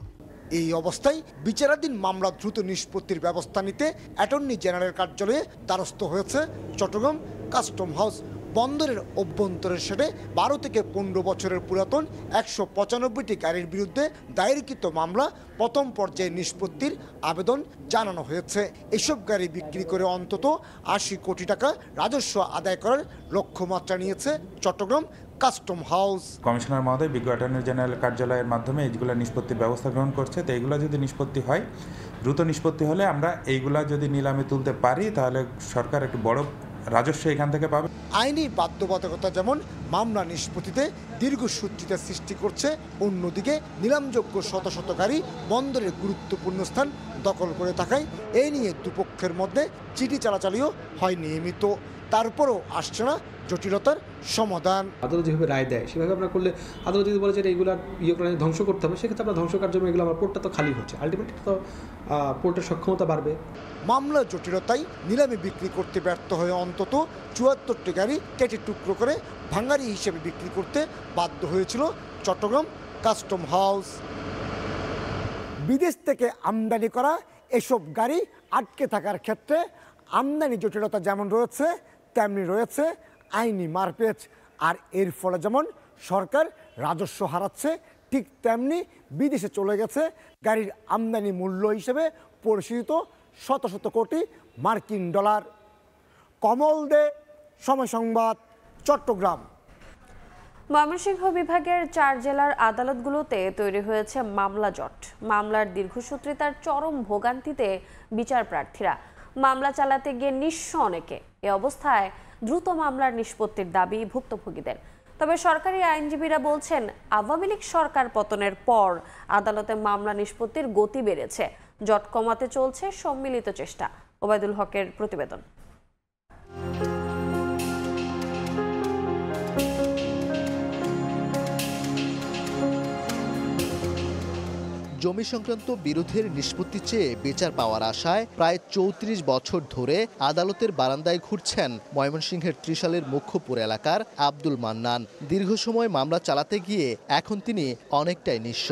এই অবস্থায় বিচারাধীন মামলা দ্রুত নিষ্পত্তির ব্যবস্থা নিতে অ্যাটর্নি জেনারেল কার্যালয়ে দ্বারস্থ হয়েছে চট্টগ্রাম কাস্টম হাউস। বন্দরের অভ্যন্তরের শেডে ১২ থেকে ১৫ বছরের পুরাতন ১৯৫টি গাড়ির বিরুদ্ধে দায়েরকৃত মামলা প্রথম পর্যায়ে নিষ্পত্তির আবেদন জানানো হয়েছে। এসব গাড়ি বিক্রি করে অন্তত ৮০ কোটি টাকা রাজস্ব আদায় করার লক্ষ্যমাত্রা নিয়েছে চট্টগ্রাম কাস্টম হাউস। কমিশনার মহোদয় বিজ্ঞ অ্যাটর্নি জেনারেল কার্যালয়ের মাধ্যমে এইগুলো নিষ্পত্তির ব্যবস্থা গ্রহণ করছে। তো এইগুলো যদি নিষ্পত্তি হয়, দ্রুত নিষ্পত্তি হলে আমরা এইগুলা যদি নিলামে তুলতে পারি তাহলে সরকার একটু বড় রাজস্ব এখান থেকে পাবে। আইনি বাধ্যবাধকতা যেমন মামলা নিষ্পত্তিতে দীর্ঘসূত্রিতা সৃষ্টি করছে, অন্যদিকে নিলামযোগ্য শত শত গাড়ি বন্দরের গুরুত্বপূর্ণ স্থান দখল করে থাকায় এই নিয়ে দুপক্ষের মধ্যে চিঠি চালাচালিও হয় নিয়মিত। তারপরও আসছে না জটিলতার সমাধান। আদালত যেভাবে রায় দেয় সেভাবে আমরা করলে, আদালত যদি বলে যে এইগুলা করে ধ্বংস করতে হবে, সেক্ষেত্রে আমরা ধ্বংস কার্যক্রম এগুলো আমার পোর্টটা তো খালি হচ্ছে, আলটিমেটলি তো পোর্টের সক্ষমতা বাড়বে। মামলা জটিলতায় নিলামে বিক্রি করতে ব্যর্থ হয়ে অন্তত ৭৪টি গাড়ি কেটে টুকরো করে ভাঙারি হিসেবে বিক্রি করতে বাধ্য হয়েছিল চট্টগ্রাম কাস্টম হাউস। বিদেশ থেকে আমদানি করা এসব গাড়ি আটকে থাকার ক্ষেত্রে আমদানি জটিলতা যেমন রয়েছে তেমনি রয়েছে আইনি মারপ্যাচ। আর এর ফলে যেমন সরকার রাজস্ব হারাচ্ছে, ঠিক তেমনি বিদেশে চলে গেছে গাড়ির আমদানি মূল্য হিসেবে পরিশোধিত শত শত কোটি মার্কিন ডলার। কমল দে, সময় সংবাদ, চট্টগ্রাম। ময়মনসিংহ বিভাগের ৪ জেলার আদালতগুলোতে তৈরি হয়েছে মামলা জট। মামলার দীর্ঘসূত্রিতার চরম ভোগান্তিতে বিচার প্রার্থীরা। মামলা চালাতে গিয়ে নিঃস্ব অনেকে। এ অবস্থায় দ্রুত মামলার নিষ্পত্তির দাবি ভুক্তভোগীদের। তবে সরকারি আইনজীবীরা বলছেন, আওয়ামী লীগ সরকার পতনের পর আদালতে মামলা নিষ্পত্তির গতি বেড়েছে। জট কমাতে চলছে সম্মিলিত চেষ্টা। ওবায়দুল হকের প্রতিবেদন। জমি সংক্রান্ত বিরোধের নিষ্পত্তি চেয়ে বিচার পাওয়ার আশায় প্রায় ৩৪ বছর ধরে আদালতের বারান্দায় ঘুরছেন ময়মনসিংহের ত্রিশালের মুখ্যপুর এলাকার আব্দুল মান্নান। দীর্ঘ সময় মামলা চালাতে গিয়ে এখন তিনি অনেকটাই নিঃস্ব।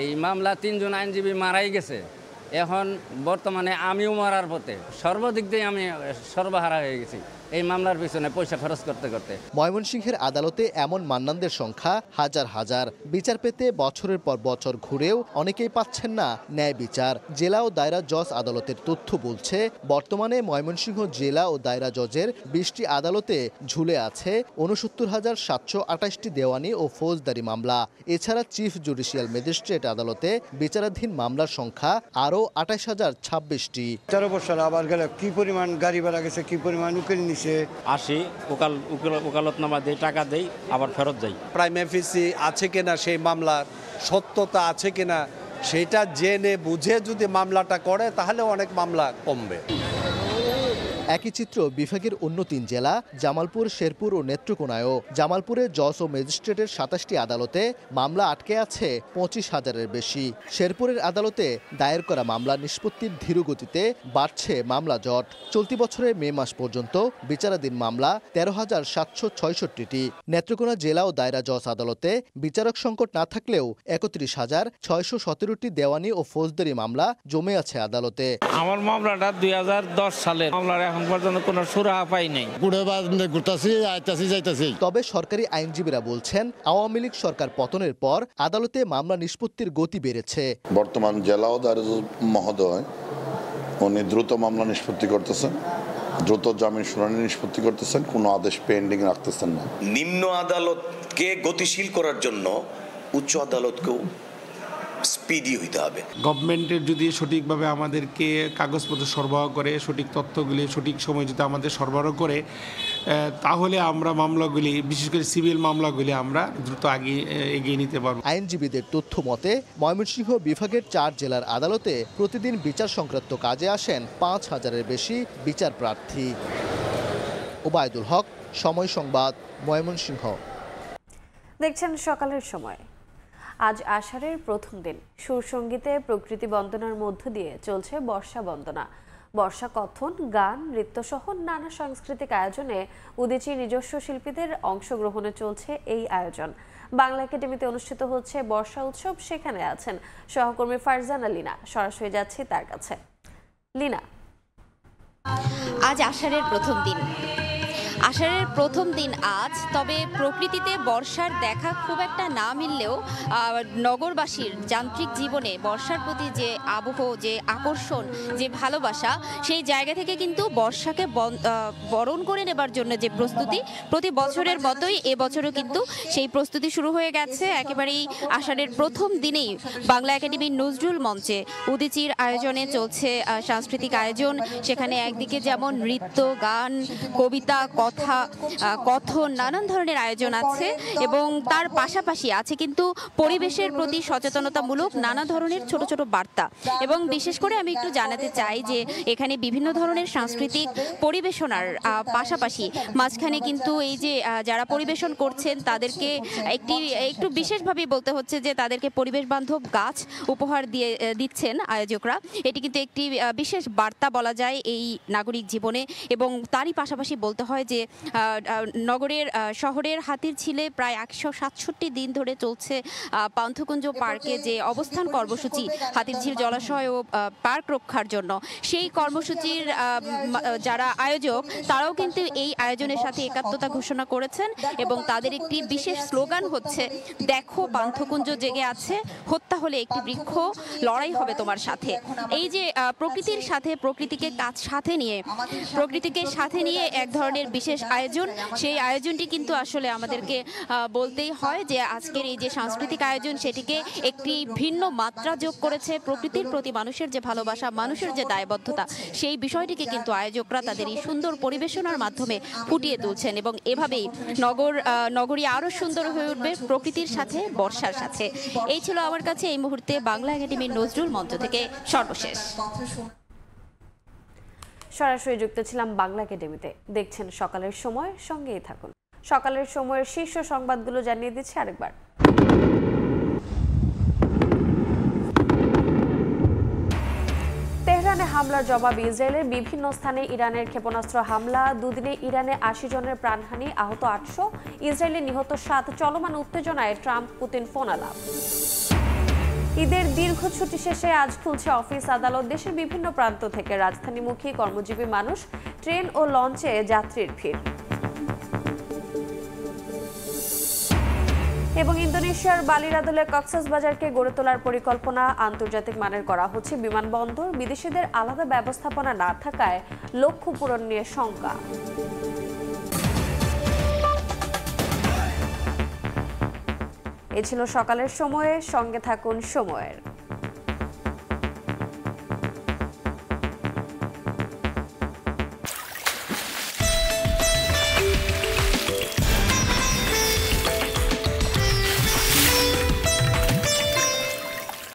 এই মামলা ৩ জন আইনজীবী মারাই গেছে, এখন বর্তমানে আমিও মারার পথে, সর্বদিক দিয়ে আমি সর্বহারা হয়ে গেছি। এই মামলার পিছনে পয়সা খরচ করতে করতে। ময়মনসিংহের আদালতে এমন মান্নানদের সংখ্যা হাজার হাজার। বিচার পেতে বছরের পর বছর ঘুরেও অনেকেই পাচ্ছেন না ন্যায় বিচার। জেলা ও দায়রা জজ আদালতের তথ্য বলছে, বর্তমানে ময়মনসিংহ জেলা ও দায়রা জজের 20টি আদালতে ঝুলে আছে 69,728টি দেওয়ানি ও ফৌজদারি মামলা। এছাড়া চিফ জুডিশিয়াল ম্যাজিস্ট্রেট আদালতে বিচারাধীন মামলার সংখ্যা আরও 28,026টি। 13 বছর আবার গেলে কি পরিমাণ গাড়ি ভাড়া গেছে, কি পরিমাণ উকিল নিছে, আসি ওকালতনামা দেই, টাকা দেই, আবার ফেরত যাই। প্রাইম এফিসি আছে কিনা, সেই মামলার সত্যতা আছে কিনা সেটা জেনে বুঝে যদি মামলাটা করে তাহলে অনেক মামলা কমবে। একই চিত্র বিভাগের অন্য 3 জেলা জামালপুর, শেরপুর ও নেত্রকোনায়ও। জামালপুরে জজ ও ম্যাজিস্ট্রেটের 27টি আদালতে মামলা আটকে আছে 25,000-এর বেশি। শেরপুরের আদালতে দায়ের করা মামলা নিষ্পত্তির ধীরগতিতে বাড়ছে মামলা জট। চলতি বছরের মে মাস পর্যন্ত বিচারাধীন মামলা 13,766টি। নেত্রকোনা জেলা ও দায়রা জজ আদালতে বিচারক সংকট না থাকলেও 31,617টি দেওয়ানি ও ফৌজদারি মামলা জমে আছে আদালতে। আমার মামলাটা 2010 সালের মামলার এখন পর্যন্ত কোনো সুরাহা পাই নাই। তবে সরকারি আইনজীবীরা বলছেন, আওয়ামী লীগ সরকার পতনের পর আদালতে মামলা নিষ্পত্তির গতি বেড়েছে। বর্তমান জেলা ও দায়রা জজ মহোদয় উনি দ্রুত মামলা নিষ্পত্তি করতেছেন, দ্রুত জামিন শুনানি নিষ্পত্তি করতেছেন, কোনো আদেশ পেন্ডিং রাখতেছেন না। নিম্ন আদালতকে গতিশীল করার জন্য উচ্চ আদালতকেও স্পিডি হইতে হবে। গভর্নমেন্টের যদি সঠিকভাবে আমাদেরকে কাগজপত্র সরবরাহ করে, সঠিক তথ্যগুলি সঠিক সময় যদি আমাদের সরবরাহ করে, তাহলে আমরা মামলাগুলি, বিশেষ করে সিভিল মামলাগুলি আমরা দ্রুত এগিয়ে নিতে পারব। আইনজীবীদের তথ্য মতে ময়মনসিংহ বিভাগের 4 জেলার আদালতে প্রতিদিন বিচার সংক্রান্ত কাজে আসেন 5,000-এর বেশি বিচার প্রার্থী। ওবায়দুল হক, সময় সংবাদ, ময়মনসিংহ। দেখছেন সকালের সময়। আজ আষাঢ়ের প্রথম দিন। সুরসঙ্গীতে প্রকৃতি বন্দনার মধ্য দিয়ে চলছে বর্ষা বন্দনা। বর্ষা কথন, গান, নৃত্যসহ নানা সাংস্কৃতিক আয়োজনে উদীচীর নিজস্ব শিল্পীদের অংশগ্রহণে চলছে এই আয়োজন। বাংলা একাডেমিতে অনুষ্ঠিত হচ্ছে বর্ষা উৎসব। সেখানে আছেন সহকর্মী ফারজানা লিনা। সরাসরি যাচ্ছি তার কাছে। লিনা, আজ আষাঢ়ের প্রথম দিন। আষাঢ়ের প্রথম দিন আজ, তবে প্রকৃতিতে বর্ষার দেখা খুব একটা না মিললেও নগরবাসীর যান্ত্রিক জীবনে বর্ষার প্রতি যে আবহ, যে আকর্ষণ, যে ভালোবাসা, সেই জায়গা থেকে কিন্তু বর্ষাকে বরণ করে নেবার জন্য যে প্রস্তুতি, প্রতি বছরের মতোই এবছরও কিন্তু সেই প্রস্তুতি শুরু হয়ে গেছে। একেবারেই আষাঢ়ের প্রথম দিনেই বাংলা একাডেমির নজরুল মঞ্চে উদীচীর আয়োজনে চলছে সাংস্কৃতিক আয়োজন। সেখানে একদিকে যেমন নৃত্য, গান, কবিতা, কথা, কথন, নানান ধরনের আয়োজন আছে এবং তার পাশাপাশি আছে কিন্তু পরিবেশের প্রতি সচেতনতামূলক নানা ধরনের ছোট ছোট বার্তা। এবং বিশেষ করে আমি একটু জানাতে চাই যে এখানে বিভিন্ন ধরনের সাংস্কৃতিক পরিবেশনার পাশাপাশি মাঝখানে কিন্তু এই যে যারা পরিবেশন করছেন তাদেরকে একটু বিশেষভাবে বলতে হচ্ছে যে তাদেরকে পরিবেশ বান্ধব গাছ উপহার দিচ্ছেন আয়োজকরা। এটি কিন্তু একটি বিশেষ বার্তা বলা যায় এই নাগরিক জীবনে। এবং তারই পাশাপাশি বলতে হয় যে শহরের হাতিরঝিলে প্রায় 167 দিন ধরে চলছে পান্থকুঞ্জ পার্কে যে অবস্থান কর্মসূচি হাতিরঝিল জলাশয় ও পার্ক রক্ষার জন্য, সেই কর্মসূচির যারা আয়োজক তারাও কিন্তু এই আয়োজনের সাথে একাত্মতা ঘোষণা করেছেন এবং তাদের একটি বিশেষ স্লোগান হচ্ছে, দেখো পান্থকুঞ্জ জেগে আছে, হত্যা হলে একটি বৃক্ষ, লড়াই হবে তোমার সাথে। এই যে প্রকৃতির সাথে, প্রকৃতিকে সাথে নিয়ে এক ধরনের বিশেষ আয়োজন, সেই আয়োজনটি কিন্তু আসলে আমাদেরকে বলতেই হয় যে আজকের এই যে সাংস্কৃতিক আয়োজন সেটিকে একটি ভিন্ন মাত্রা যোগ করেছে। প্রকৃতির প্রতি মানুষের যে ভালোবাসা, মানুষের যে দায়বদ্ধতা, সেই বিষয়টিকে কিন্তু আয়োজকরা তাদের এই সুন্দর পরিবেশনার মাধ্যমে ফুটিয়ে তুলছেন এবং এভাবেই নগরী আরো সুন্দর হয়ে উঠবে প্রকৃতির সাথে, বর্ষার সাথে। এই ছিল আমার কাছে এই মুহূর্তে বাংলা একাডেমির নজরুল মঞ্চ থেকে সর্বশেষ। সরাসরি যুক্ত ছিলাম বাংলা একাডেমিতে। দেখছেন সকালের সময়, সঙ্গেই থাকুন। সকালের সময়ের শীর্ষ সংবাদগুলো জানিয়ে দিচ্ছি আরেকবার। তেহরানে হামলার জবাবে ইসরায়েলের বিভিন্ন স্থানে ইরানের ক্ষেপণাস্ত্র হামলা। দুদিনে ইরানে 80 জনের প্রাণহানি, আহত 800, ইসরায়েলে নিহত 7। চলমান উত্তেজনায় ট্রাম্প পুতিন ফোনালাপ। ঈদের দীর্ঘ ছুটি শেষে আজ খুলছে অফিস আদালত। দেশের বিভিন্ন প্রান্ত থেকে রাজধানীমুখী কর্মজীবী মানুষ, ট্রেন ও লঞ্চে যাত্রীর ভিড়। এবং ইন্দোনেশিয়ার বালির আদলে কক্সবাজারকে গড়ে তোলার পরিকল্পনা আন্তর্জাতিক মানের করা হচ্ছে বিমানবন্দর। বিদেশিদের আলাদা ব্যবস্থাপনা না থাকায় লক্ষ্য পূরণ নিয়ে শঙ্কা। এ ছিল সকালের সময়ে, সঙ্গে থাকুন সময়ের।